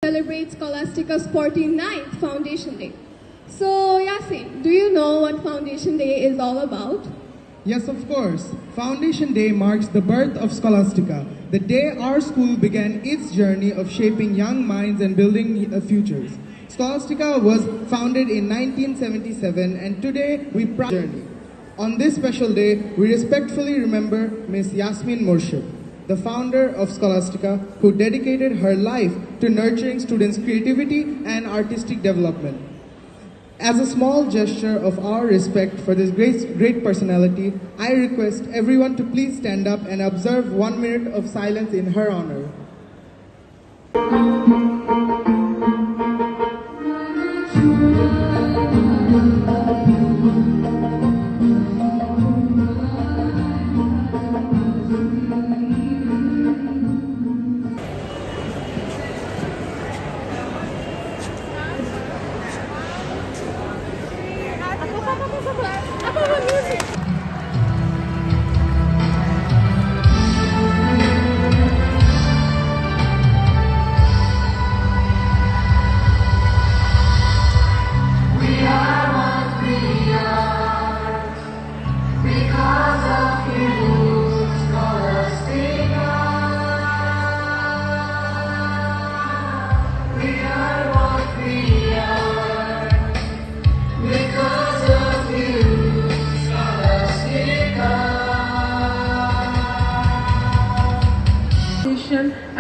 celebrates Scholastica's 49th Foundation Day. So, Yasin, do you know what Foundation Day is all about? Yes, of course. Foundation Day marks the birth of Scholastica, the day our school began its journey of shaping young minds and building futures. Scholastica was founded in 1977, and today we proud journey. On this special day, we respectfully remember Miss Yasmin Morshid, the founder of Scholastica, who dedicated her life to nurturing students' creativity and artistic development. As a small gesture of our respect for this great personality, I request everyone to please stand up and observe 1 minute of silence in her honor.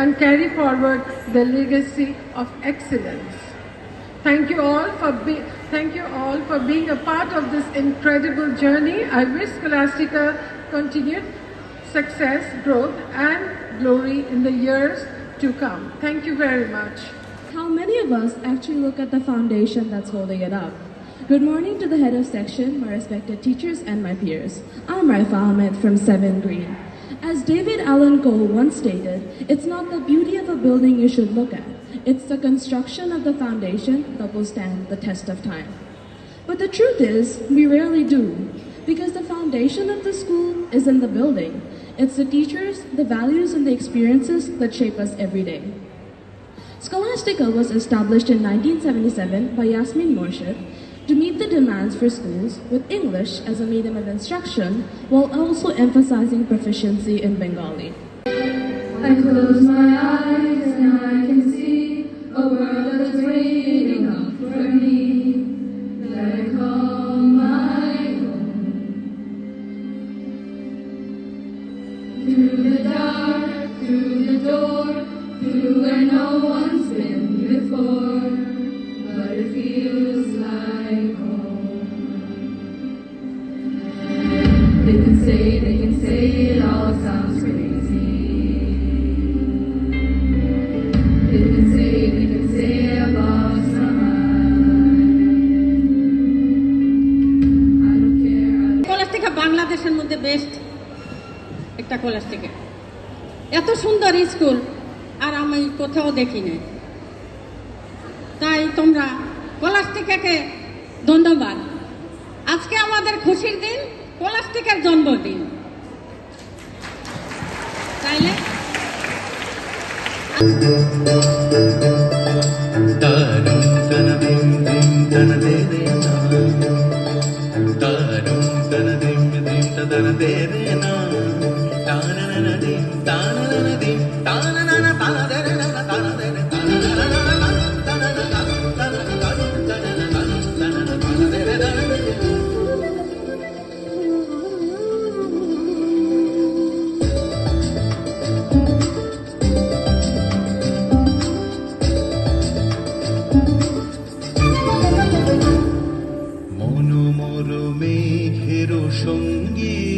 And carry forward the legacy of excellence. Thank you all for being a part of this incredible journey. I wish Scholastica continued success, growth, and glory in the years to come. Thank you very much. How many of us actually look at the foundation that's holding it up? Good morning to the head of section, my respected teachers, and my peers. I'm Raifa Ahmed from 7 Green. As David Allan Coe once stated, it's not the beauty of a building you should look at, it's the construction of the foundation that will stand the test of time. But the truth is, we rarely do, because the foundation of the school is in the building. It's the teachers, the values, and the experiences that shape us every day. Scholastica was established in 1977 by Yasmin Morshid to meet the demands for schools with English as a medium of instruction while also emphasizing proficiency in Bengali. I close my eyes and I can see a world that's waiting up for me that I call my home. Through the dark, through the door, through where no one's been before, but it feels like home. They can say it all sounds crazy. They can say above I don't care. Scholastica বাংলাদেশের মধ্যে best একটা Scholastica। এত সুন্দর school আর আমি কোথাও দেখি নাই। তাই তোমরা Scholasticaকে ধন্যবাদ। আজকে আমাদের খুশির দিন, Scholasticaর জন্মদিন। তাইলে মনোমর মেঘের সঙ্গী